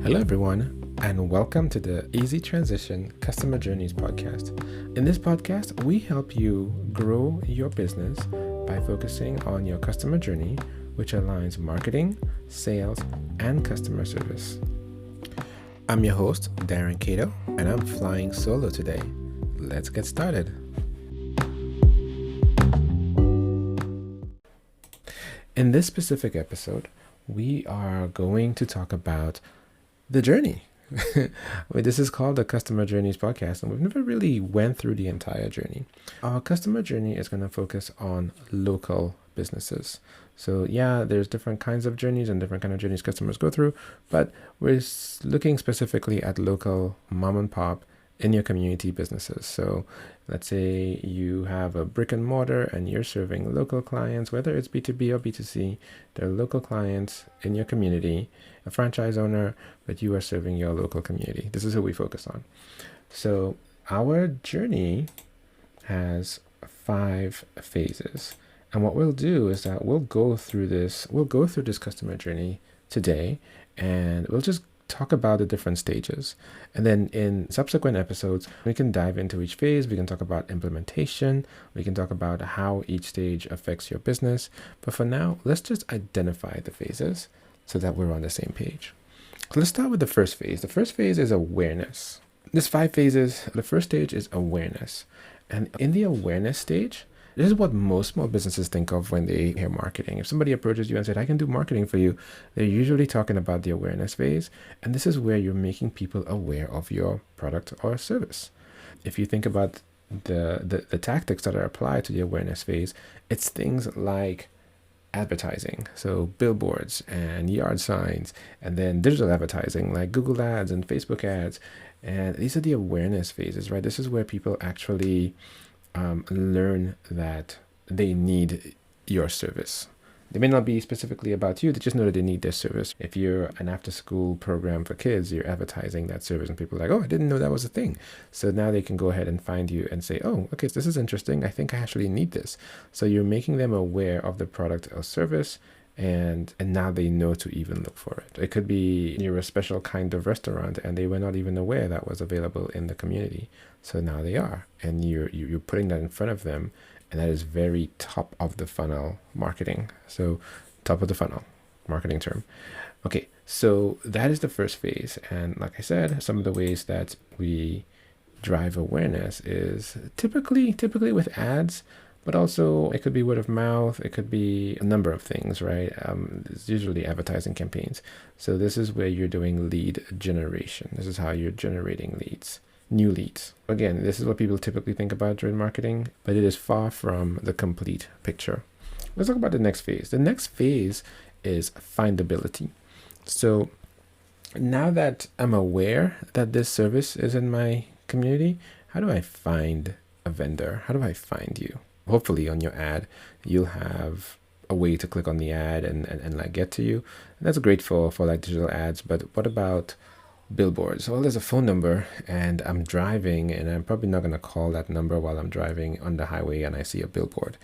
Hello, everyone, and welcome to the Easy Transition Customer Journeys podcast. In this podcast, we help you grow your business by focusing on your customer journey, which aligns marketing, sales, and customer service. I'm your host, Darren Cato, and I'm flying solo today. Let's get started. In this specific episode, we are going to talk about the journey. This is called the Customer Journeys podcast, and we've never really went through the entire journey. Our customer journey is going to focus on local businesses. So yeah, there's different kinds of journeys and different kind of journeys customers go through, but we're looking specifically at local mom and pop in your community businesses. So let's say you have a brick and mortar and you're serving local clients, whether it's B2B or B2C, they're local clients in your community, a franchise owner, but you are serving your local community. This is who we focus on. So our journey has 5 phases. And what we'll do is that we'll go through this customer journey today, and we'll just talk about the different stages. And then in subsequent episodes, we can dive into each phase. We can talk about implementation. We can talk about how each stage affects your business. But for now, let's just identify the phases so that we're on the same page. So let's start with the first phase. The first phase is awareness. There's 5 phases. The first stage is awareness. And in the awareness stage, this is what most small businesses think of when they hear marketing. If somebody approaches you and said, I can do marketing for you, they're usually talking about the awareness phase. And this is where you're making people aware of your product or service. If you think about the tactics that are applied to the awareness phase, it's things like advertising. So billboards and yard signs, and then digital advertising like Google ads and Facebook ads. And these are the awareness phases, right? This is where people actually learn that they need your service. They may not be specifically about you, they just know that they need their service. If you're an after-school program for kids, you're advertising that service and people are like, oh, I didn't know that was a thing. So now they can go ahead and find you and say, oh, okay, so this is interesting. I think I actually need this. So you're making them aware of the product or service, and now they know to even look for it. It could be you're a special kind of restaurant and they were not even aware that was available in the community. So now they are, and you're putting that in front of them, and that is very top of the funnel marketing. So top of the funnel marketing term. Okay, so that is the first phase. And like I said, some of the ways that we drive awareness is typically with ads, but also it could be word of mouth. It could be a number of things, right? It's usually advertising campaigns. So this is where you're doing lead generation. This is how you're generating leads, new leads. Again, this is what people typically think about during marketing, but it is far from the complete picture. Let's talk about the next phase. The next phase is findability. So now that I'm aware that this service is in my community, how do I find a vendor? How do I find you? Hopefully on your ad, you'll have a way to click on the ad and like get to you. And that's great for like digital ads. But what about billboards? Well, there's a phone number and I'm driving, and I'm probably not going to call that number while I'm driving on the highway and I see a billboard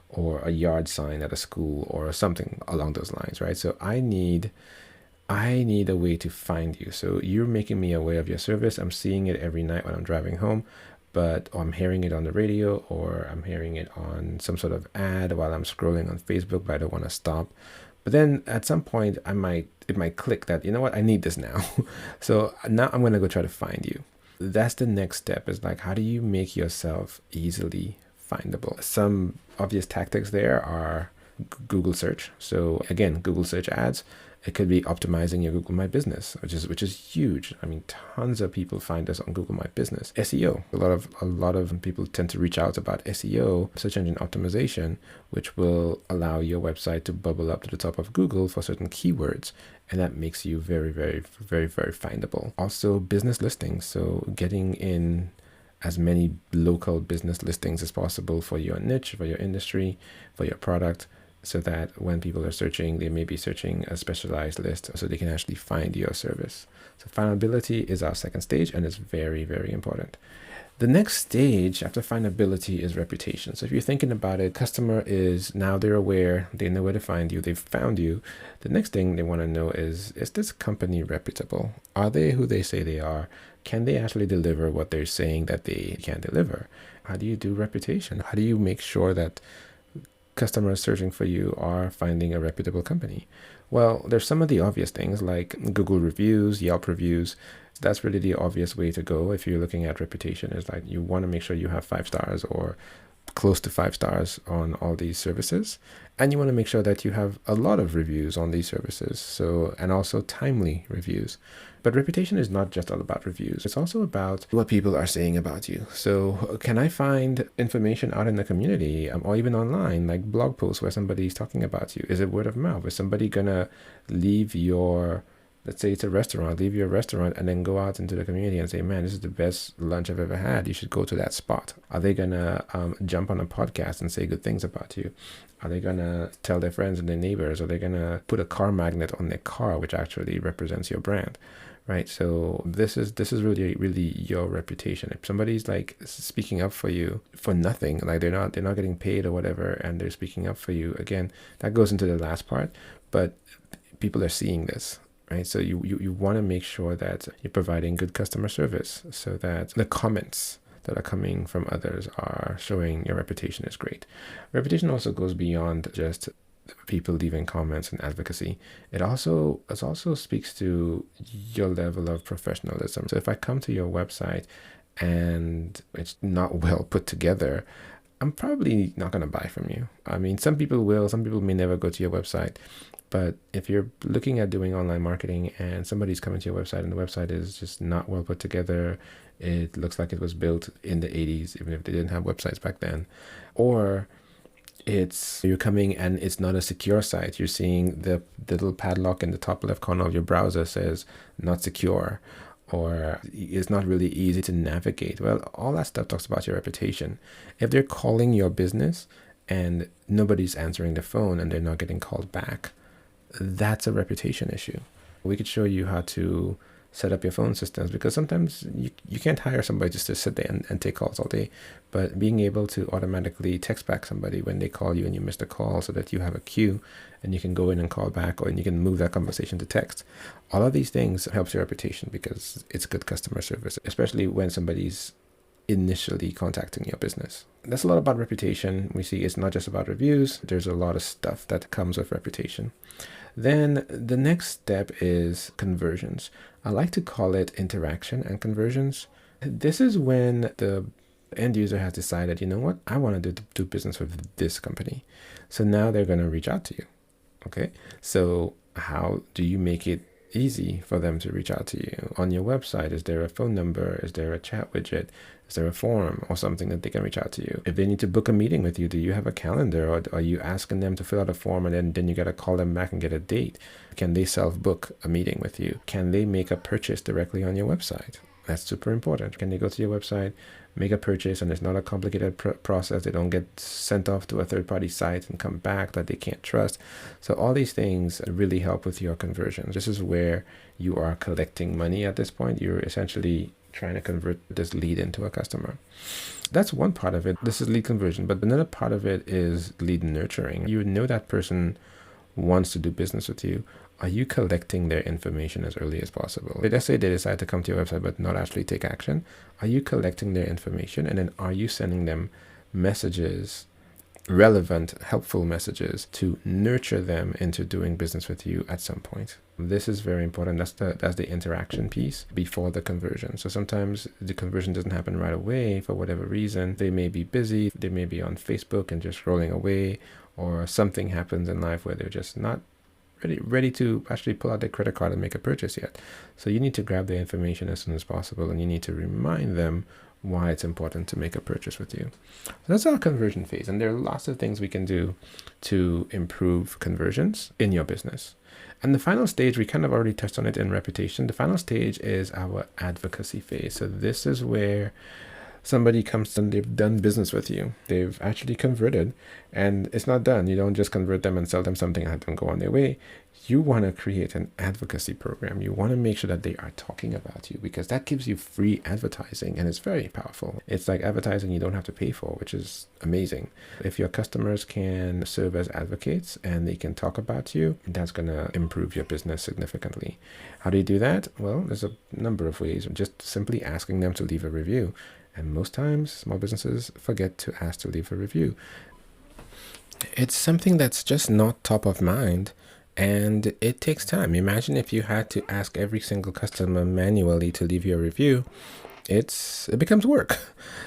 or a yard sign at a school or something along those lines, right? So I need a way to find you. So you're making me aware of your service. I'm seeing it every night when I'm driving home, but I'm hearing it on the radio or I'm hearing it on some sort of ad while I'm scrolling on Facebook, but I don't want to stop. But then at some point it might click that, you know what, I need this now. So now I'm going to go try to find you. That's the next step, is like, how do you make yourself easily findable? Some obvious tactics there are Google search. So again, Google search ads. It could be optimizing your Google My Business, which is huge. I mean, tons of people find us on Google My Business. SEO. A lot of people tend to reach out about SEO, search engine optimization, which will allow your website to bubble up to the top of Google for certain keywords, and that makes you very, very, very, very findable. Also, business listings. So getting in as many local business listings as possible for your niche, for your industry, for your product, so that when people are searching, they may be searching a specialized list so they can actually find your service. So findability is our second stage, and it's very, very important. The next stage after findability is reputation. So if you're thinking about it, customer is now they're aware, they know where to find you, they've found you. The next thing they want to know is this company reputable? Are they who they say they are? Can they actually deliver what they're saying that they can deliver? How do you do reputation? How do you make sure that customers searching for you are finding a reputable company? Well, there's some of the obvious things like Google reviews, Yelp reviews. That's really the obvious way to go if you're looking at reputation. Is like you want to make sure you have 5 stars or close to 5 stars on all these services, and you want to make sure that you have a lot of reviews on these services, so and also timely reviews. But reputation is not just all about reviews, it's also about what people are saying about you. So can I find information out in the community, or even online, like blog posts where somebody's talking about you? Is it word of mouth? Is somebody gonna leave your, let's say it's a restaurant, leave your restaurant and then go out into the community and say, man, this is the best lunch I've ever had. You should go to that spot. Are they going to jump on a podcast and say good things about you? Are they going to tell their friends and their neighbors? Are they going to put a car magnet on their car, which actually represents your brand? Right. So this is really your reputation. If somebody's like speaking up for you for nothing, like they're not getting paid or whatever, and they're speaking up for you, again, that goes into the last part, but people are seeing this. Right. So you want to make sure that you're providing good customer service so that the comments that are coming from others are showing your reputation is great. Reputation also goes beyond just people leaving comments and advocacy. It also speaks to your level of professionalism. So if I come to your website and it's not well put together, I'm probably not going to buy from you. I mean, some people will, some people may never go to your website. But if you're looking at doing online marketing and somebody's coming to your website and the website is just not well put together, it looks like it was built in the 80s, even if they didn't have websites back then, or you're coming and it's not a secure site. You're seeing the little padlock in the top left corner of your browser says not secure, or it's not really easy to navigate. Well, all that stuff talks about your reputation. If they're calling your business and nobody's answering the phone and they're not getting called back, that's a reputation issue. We could show you how to set up your phone systems, because sometimes you can't hire somebody just to sit there and take calls all day, but being able to automatically text back somebody when they call you and you missed a call so that you have a queue and you can go in and call back, or you can move that conversation to text. All of these things helps your reputation because it's good customer service, especially when somebody's initially contacting your business. That's a lot about reputation. We see it's not just about reviews. There's a lot of stuff that comes with reputation. Then the next step is conversions. I like to call it interaction and conversions. This is when the end user has decided, you know what, I want to do business with this company. So now they're going to reach out to you. Okay. So how do you make it easy for them to reach out to you? On your website, is there a phone number? Is there a chat widget? Is there a form or something that they can reach out to you? If they need to book a meeting with you, do you have a calendar, or are you asking them to fill out a form and then you got to call them back and get a date? Can they self-book a meeting with you? Can they make a purchase directly on your website? That's super important. Can they go to your website, make a purchase, and it's not a complicated process? They don't get sent off to a third-party site and come back that they can't trust. So all these things really help with your conversions. This is where you are collecting money at this point. You're essentially trying to convert this lead into a customer. That's one part of it. This is lead conversion. But another part of it is lead nurturing. You know that person wants to do business with you. Are you collecting their information as early as possible? Let's say they decide to come to your website but not actually take action. Are you collecting their information, and then are you sending them messages, relevant, helpful messages, to nurture them into doing business with you at some point? This is very important. That's the interaction piece before the conversion. So sometimes the conversion doesn't happen right away for whatever reason. They may be busy. They may be on Facebook and just scrolling away, or something happens in life where they're just not ready to actually pull out their credit card and make a purchase yet. So you need to grab their information as soon as possible, and you need to remind them why it's important to make a purchase with you. So that's our conversion phase, and there are lots of things we can do to improve conversions in your business. And the final stage, we kind of already touched on it in reputation. The final stage is our advocacy phase. So this is where somebody comes and they've done business with you. They've actually converted, and it's not done. You don't just convert them and sell them something and have them go on their way. You want to create an advocacy program. You want to make sure that they are talking about you, because that gives you free advertising, and it's very powerful. It's like advertising you don't have to pay for, which is amazing. If your customers can serve as advocates and they can talk about you, that's going to improve your business significantly. How do you do that? Well, there's a number of ways. Just simply asking them to leave a review. And most times, small businesses forget to ask to leave a review. It's something that's just not top of mind. And it takes time. Imagine if you had to ask every single customer manually to leave you a review. It becomes work.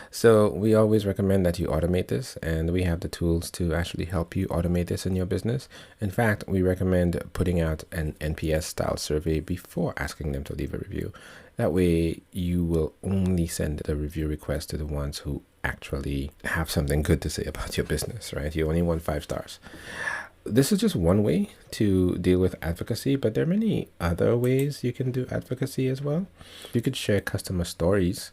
So we always recommend that you automate this, and we have the tools to actually help you automate this in your business. In fact, we recommend putting out an NPS style survey before asking them to leave a review. That way you will only send the review request to the ones who actually have something good to say about your business, right? You only want 5 stars. This is just one way to deal with advocacy, but there are many other ways you can do advocacy as well. You could share customer stories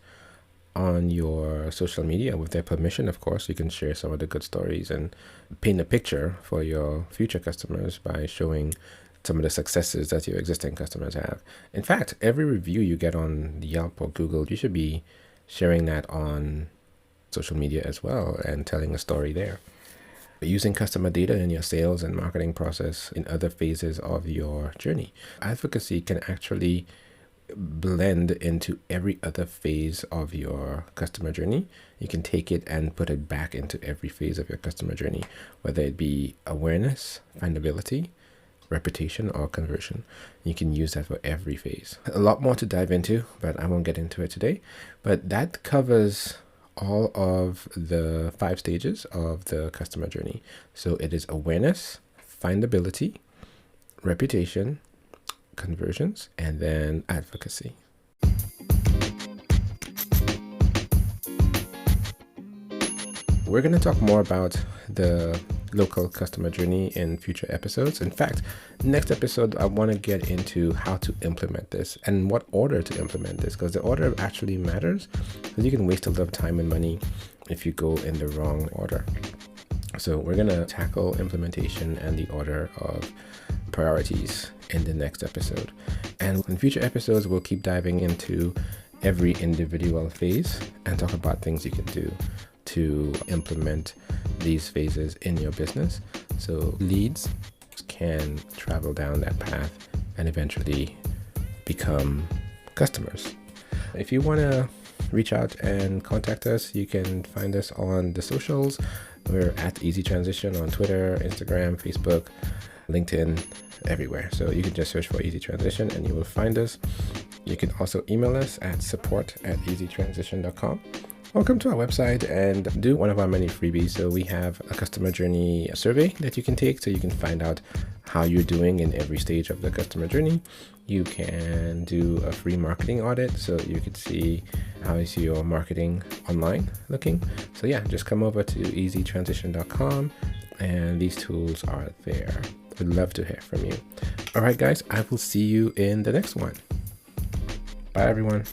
on your social media with their permission, of course. You can share some of the good stories and paint a picture for your future customers by showing some of the successes that your existing customers have. In fact, every review you get on Yelp or Google, you should be sharing that on social media as well and telling a story there. Using customer data in your sales and marketing process in other phases of your journey. Advocacy can actually blend into every other phase of your customer journey. You can take it and put it back into every phase of your customer journey, whether it be awareness, findability, reputation, or conversion. You can use that for every phase. A lot more to dive into, but I won't get into it today. But that covers all of the 5 stages of the customer journey. So it is awareness, findability, reputation, conversions, and then advocacy. We're going to talk more about the local customer journey in future episodes. In fact, next episode, I want to get into how to implement this and what order to implement this, because the order actually matters, because you can waste a lot of time and money if you go in the wrong order. So we're going to tackle implementation and the order of priorities in the next episode. And in future episodes, we'll keep diving into every individual phase and talk about things you can do to implement these phases in your business, so leads can travel down that path and eventually become customers. If you want to reach out and contact us, you can find us on the socials. We're at Easy Transition on Twitter, Instagram, Facebook, LinkedIn, everywhere. So you can just search for Easy Transition and you will find us. You can also email us at support@easytransition.com. Or come to our website and do one of our many freebies. So we have a customer journey survey that you can take, so you can find out how you're doing in every stage of the customer journey. You can do a free marketing audit, so you could see how is your marketing online looking. So yeah, just come over to easytransition.com and these tools are there. We'd love to hear from you. All right, guys, I will see you in the next one. Bye, everyone.